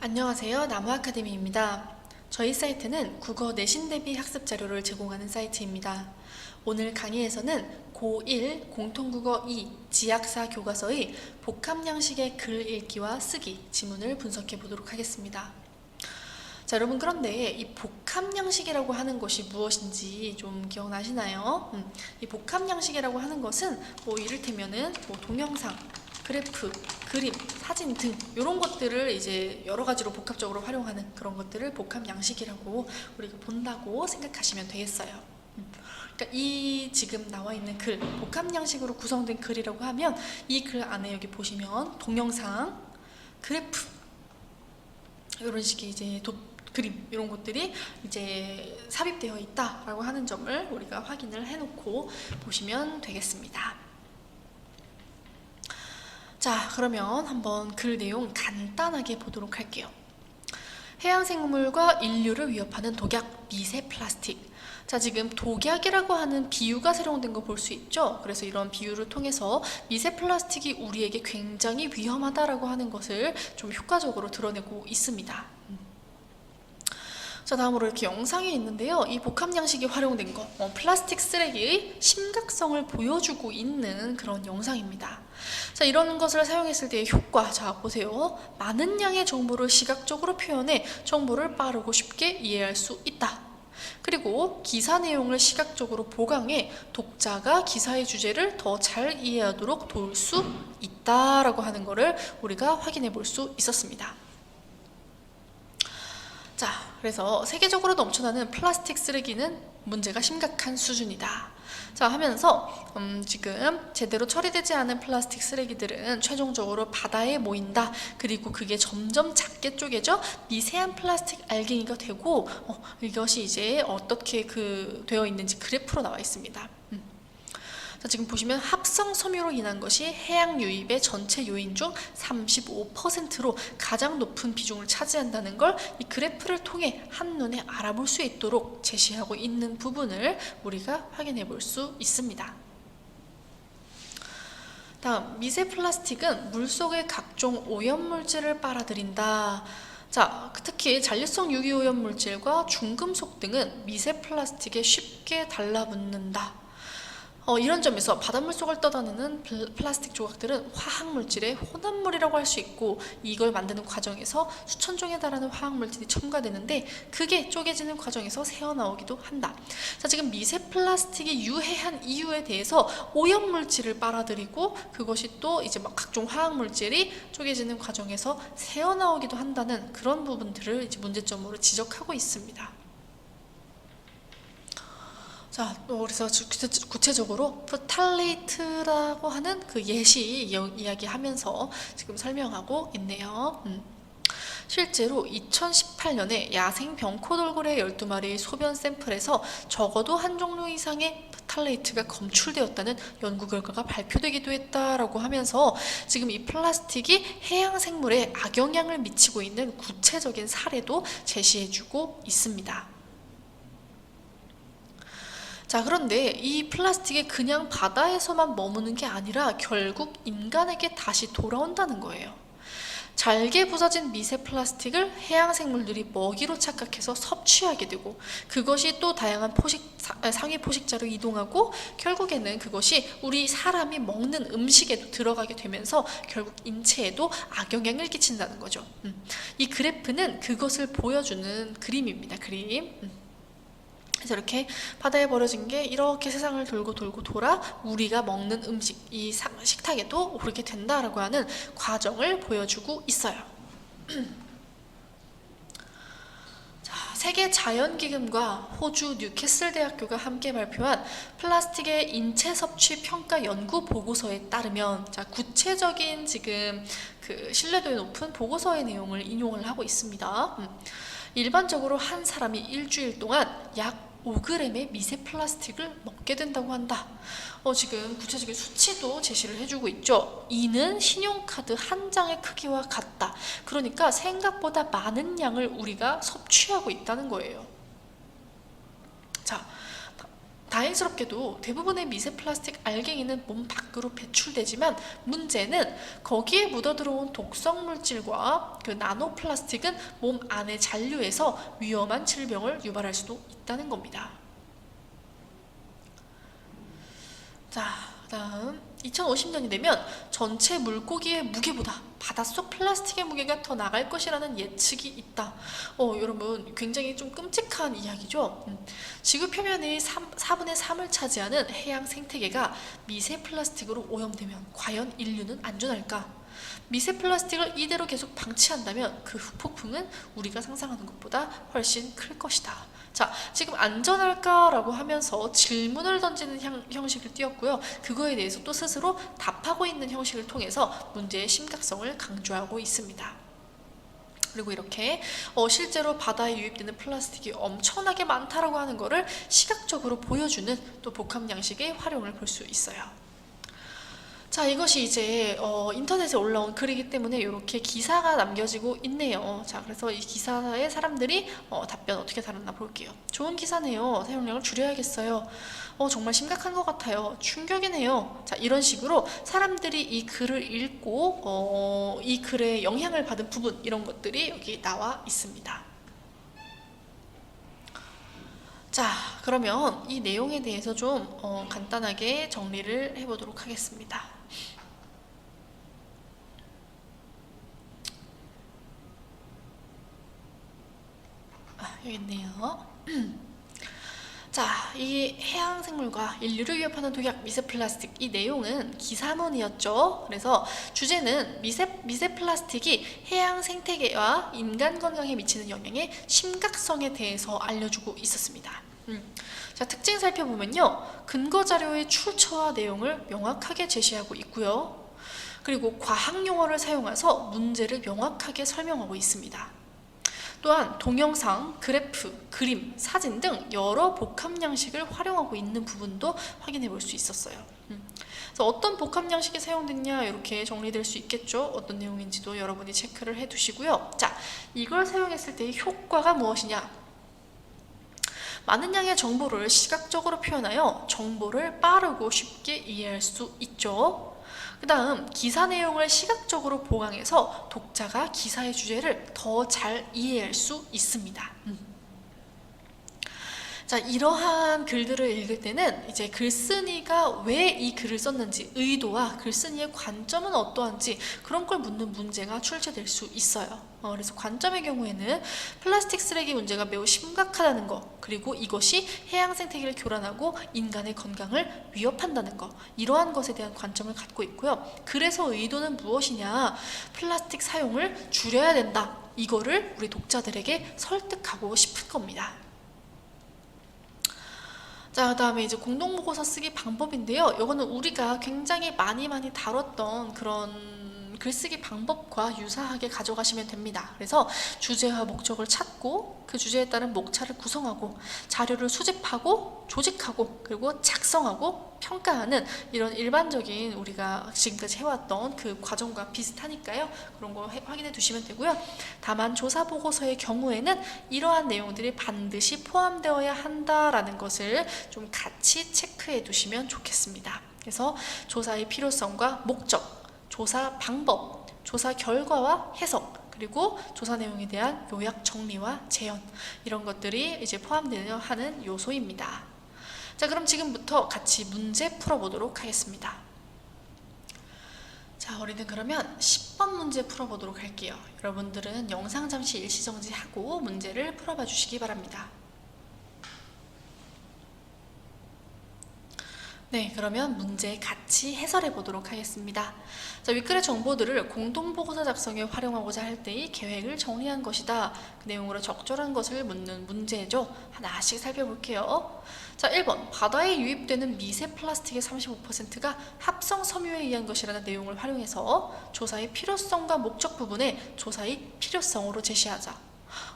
안녕하세요. 나무아카데미입니다. 저희 사이트는 국어 내신 대비 학습 자료를 제공하는 사이트입니다. 오늘 강의에서는 고1 공통국어 2 지약사 교과서의 복합 양식의 글 읽기와 쓰기 지문을 분석해 보도록 하겠습니다. 자, 여러분, 그런데 이 복합 양식이라고 하는 것이 무엇인지 좀 기억나시나요? 이 복합 양식이라고 하는 것은 이를테면은 동영상, 그래프, 그림, 사진 등 이런 것들을 이제 여러 가지로 복합적으로 활용하는 그런 것들을 복합 양식이라고 우리가 본다고 생각하시면 되겠어요. 그러니까 이 지금 나와 있는 글, 복합 양식으로 구성된 글이라고 하면 이 글 안에 여기 보시면 동영상, 그래프 이런 식의 이제 그림 이런 것들이 이제 삽입되어 있다라고 하는 점을 우리가 확인을 해놓고 보시면 되겠습니다. 자, 그러면 한번 글 내용 간단하게 보도록 할게요. 해양생물과 인류를 위협하는 독약 미세 플라스틱. 자, 지금 독약이라고 하는 비유가 사용된 거 볼 수 있죠? 그래서 이런 비유를 통해서 미세 플라스틱이 우리에게 굉장히 위험하다라고 하는 것을 좀 효과적으로 드러내고 있습니다. 자, 다음으로 이렇게 영상이 있는데요. 이 복합 양식이 활용된 거, 플라스틱 쓰레기의 심각성을 보여주고 있는 그런 영상입니다. 자, 이런 것을 사용했을 때의 효과, 자, 보세요. 많은 양의 정보를 시각적으로 표현해 정보를 빠르고 쉽게 이해할 수 있다. 그리고 기사 내용을 시각적으로 보강해 독자가 기사의 주제를 더 잘 이해하도록 도울 수 있다라고 하는 것을 우리가 확인해 볼 수 있었습니다. 자, 그래서 세계적으로 넘쳐나는 플라스틱 쓰레기는 문제가 심각한 수준이다. 자, 하면서 지금 제대로 처리되지 않은 플라스틱 쓰레기들은 최종적으로 바다에 모인다. 그리고 그게 점점 작게 쪼개져 미세한 플라스틱 알갱이가 되고 이것이 이제 어떻게 되어 있는지 그래프로 나와 있습니다. 자, 지금 보시면 합성 섬유로 인한 것이 해양 유입의 전체 요인 중 35%로 가장 높은 비중을 차지한다는 걸 이 그래프를 통해 한눈에 알아볼 수 있도록 제시하고 있는 부분을 우리가 확인해 볼 수 있습니다. 다음, 미세 플라스틱은 물속의 각종 오염물질을 빨아들인다. 자, 특히 잔류성 유기오염물질과 중금속 등은 미세 플라스틱에 쉽게 달라붙는다. 이런 점에서 바닷물 속을 떠다니는 플라스틱 조각들은 화학물질의 혼합물이라고 할 수 있고, 이걸 만드는 과정에서 수천 종에 달하는 화학물질이 첨가되는데 그게 쪼개지는 과정에서 새어나오기도 한다. 자, 지금 미세 플라스틱이 유해한 이유에 대해서 오염물질을 빨아들이고 그것이 또 이제 각종 화학물질이 쪼개지는 과정에서 새어나오기도 한다는 그런 부분들을 이제 문제점으로 지적하고 있습니다. 자, 그래서 구체적으로 프탈레이트라고 하는 그 예시 이야기하면서 지금 설명하고 있네요. 실제로 2018년에 야생 병코돌고래 12마리의 소변 샘플에서 적어도 한 종류 이상의 프탈레이트가 검출되었다는 연구 결과가 발표되기도 했다라고 하면서 지금 이 플라스틱이 해양 생물에 악영향을 미치고 있는 구체적인 사례도 제시해주고 있습니다. 자, 그런데 이 플라스틱이 그냥 바다에서만 머무는 게 아니라 결국 인간에게 다시 돌아온다는 거예요. 잘게 부서진 미세 플라스틱을 해양 생물들이 먹이로 착각해서 섭취하게 되고 그것이 또 다양한 상위 포식자로 이동하고 결국에는 그것이 우리 사람이 먹는 음식에도 들어가게 되면서 결국 인체에도 악영향을 끼친다는 거죠. 이 그래프는 그것을 보여주는 그림입니다. 그림. 그래서 이렇게 바다에 버려진 게 이렇게 세상을 돌고 돌아 우리가 먹는 음식, 이 식탁에도 오르게 된다라고 하는 과정을 보여주고 있어요. 자, 세계자연기금과 호주 뉴캐슬 대학교가 함께 발표한 플라스틱의 인체 섭취 평가 연구 보고서에 따르면, 자, 구체적인 지금 신뢰도의 높은 보고서의 내용을 인용을 하고 있습니다. 일반적으로 한 사람이 일주일 동안 약 5g의 미세 플라스틱을 먹게 된다고 한다. 지금 구체적인 수치도 제시를 해주고 있죠. 이는 신용카드 한 장의 크기와 같다. 그러니까 생각보다 많은 양을 우리가 섭취하고 있다는 거예요. 자, 다행스럽게도 대부분의 미세 플라스틱 알갱이는 몸 밖으로 배출되지만 문제는 거기에 묻어들어온 독성 물질과 그 나노 플라스틱은 몸 안에 잔류해서 위험한 질병을 유발할 수도 있다는 겁니다. 자, 다음 2050년이 되면 전체 물고기의 무게보다 바닷속 플라스틱의 무게가 더 나갈 것이라는 예측이 있다. 여러분 굉장히 좀 끔찍한 이야기죠. 지구 표면의 4분의 3을 차지하는 해양 생태계가 미세 플라스틱으로 오염되면 과연 인류는 안전할까? 미세 플라스틱을 이대로 계속 방치한다면 그 후폭풍은 우리가 상상하는 것보다 훨씬 클 것이다. 자, 지금 안전할까라고 하면서 질문을 던지는 형식을 띄웠고요. 그거에 대해서 또 스스로 답하고 있는 형식을 통해서 문제의 심각성을 강조하고 있습니다. 그리고 이렇게 실제로 바다에 유입되는 플라스틱이 엄청나게 많다라고 하는 거를 시각적으로 보여주는 또 복합 양식의 활용을 볼 수 있어요. 자, 이것이 이제 인터넷에 올라온 글이기 때문에 이렇게 기사가 남겨지고 있네요. 자, 그래서 이 기사에 사람들이 답변 어떻게 달았나 볼게요. 좋은 기사네요. 사용량을 줄여야겠어요. 정말 심각한 것 같아요. 충격이네요. 자, 이런 식으로 사람들이 이 글을 읽고 이 글에 영향을 받은 부분, 이런 것들이 여기 나와 있습니다. 자, 그러면 이 내용에 대해서 좀 간단하게 정리를 해보도록 하겠습니다. 여기 있네요. 자, 이 해양생물과 인류를 위협하는 독약 미세 플라스틱, 이 내용은 기사문이었죠. 그래서 주제는 미세 플라스틱이 해양 생태계와 인간 건강에 미치는 영향의 심각성에 대해서 알려주고 있었습니다. 자, 특징 살펴보면요, 근거 자료의 출처와 내용을 명확하게 제시하고 있고요. 그리고 과학 용어를 사용해서 문제를 명확하게 설명하고 있습니다. 또한 동영상, 그래프, 그림, 사진 등 여러 복합 양식을 활용하고 있는 부분도 확인해 볼 수 있었어요. 그래서 어떤 복합 양식이 사용됐냐, 이렇게 정리될 수 있겠죠. 어떤 내용인지도 여러분이 체크를 해 두시고요. 자, 이걸 사용했을 때의 효과가 무엇이냐? 많은 양의 정보를 시각적으로 표현하여 정보를 빠르고 쉽게 이해할 수 있죠. 그 다음 기사 내용을 시각적으로 보강해서 독자가 기사의 주제를 더 잘 이해할 수 있습니다. 자, 이러한 글들을 읽을 때는 이제 글쓴이가 왜 이 글을 썼는지, 의도와 글쓴이의 관점은 어떠한지 그런 걸 묻는 문제가 출제될 수 있어요. 그래서 관점의 경우에는 플라스틱 쓰레기 문제가 매우 심각하다는 거, 그리고 이것이 해양 생태계를 교란하고 인간의 건강을 위협한다는 거, 이러한 것에 대한 관점을 갖고 있고요. 그래서 의도는 무엇이냐? 플라스틱 사용을 줄여야 된다. 이거를 우리 독자들에게 설득하고 싶은 겁니다. 자, 그 다음에 이제 공동보고서 쓰기 방법인데요. 이거는 우리가 굉장히 많이 다뤘던 그런 글쓰기 방법과 유사하게 가져가시면 됩니다. 그래서 주제와 목적을 찾고 그 주제에 따른 목차를 구성하고 자료를 수집하고 조직하고 그리고 작성하고 평가하는 이런 일반적인 우리가 지금까지 해왔던 그 과정과 비슷하니까요. 그런 거 확인해 두시면 되고요. 다만 조사 보고서의 경우에는 이러한 내용들이 반드시 포함되어야 한다라는 것을 좀 같이 체크해 두시면 좋겠습니다. 그래서 조사의 필요성과 목적, 조사 방법, 조사 결과와 해석, 그리고 조사 내용에 대한 요약 정리와 재현, 이런 것들이 이제 포함되어 하는 요소입니다. 자, 그럼 지금부터 같이 문제 풀어보도록 하겠습니다. 자, 우리는 그러면 10번 문제 풀어보도록 할게요. 여러분들은 영상 잠시 일시정지하고 문제를 풀어봐 주시기 바랍니다. 네, 그러면 문제 같이 해설해 보도록 하겠습니다. 자, 윗글의 정보들을 공동보고서 작성에 활용하고자 할 때의 계획을 정리한 것이다. 그 내용으로 적절한 것을 묻는 문제죠. 하나씩 살펴볼게요. 자, 1번. 바다에 유입되는 미세 플라스틱의 35%가 합성 섬유에 의한 것이라는 내용을 활용해서 조사의 필요성과 목적 부분에 조사의 필요성으로 제시하자.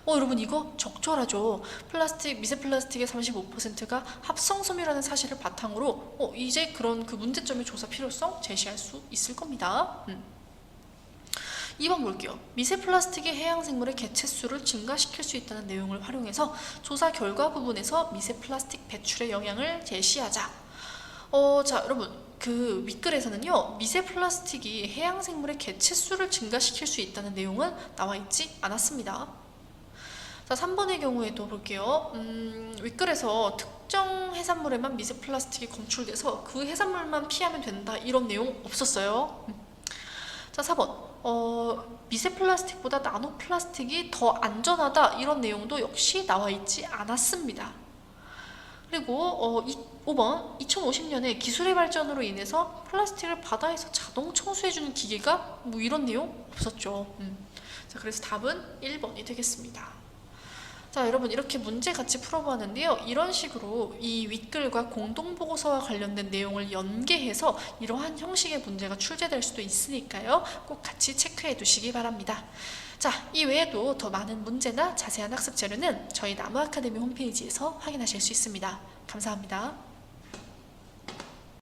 여러분 이거 적절하죠. 미세 플라스틱의 35%가 합성섬유라는 사실을 바탕으로 이제 그런 그 문제점의 조사 필요성 제시할 수 있을 겁니다. 2번 볼게요. 미세 플라스틱이 해양 생물의 개체수를 증가시킬 수 있다는 내용을 활용해서 조사 결과 부분에서 미세 플라스틱 배출의 영향을 제시하자. 자, 여러분, 그 윗글에서는요, 미세 플라스틱이 해양 생물의 개체수를 증가시킬 수 있다는 내용은 나와 있지 않았습니다. 자, 3번의 경우에도 볼게요. 윗글에서 특정 해산물에만 미세 플라스틱이 검출돼서 그 해산물만 피하면 된다, 이런 내용 없었어요. 자, 4번. 미세 플라스틱보다 나노 플라스틱이 더 안전하다, 이런 내용도 역시 나와 있지 않았습니다. 그리고 5번. 2050년에 기술의 발전으로 인해서 플라스틱을 바다에서 자동 청소해주는 기계가 뭐 이런 내용 없었죠. 자, 그래서 답은 1번이 되겠습니다. 자, 여러분, 이렇게 문제 같이 풀어보았는데요. 이런 식으로 이 윗글과 공동보고서와 관련된 내용을 연계해서 이러한 형식의 문제가 출제될 수도 있으니까요. 꼭 같이 체크해 두시기 바랍니다. 자, 이 외에도 더 많은 문제나 자세한 학습 자료는 저희 나무 아카데미 홈페이지에서 확인하실 수 있습니다. 감사합니다.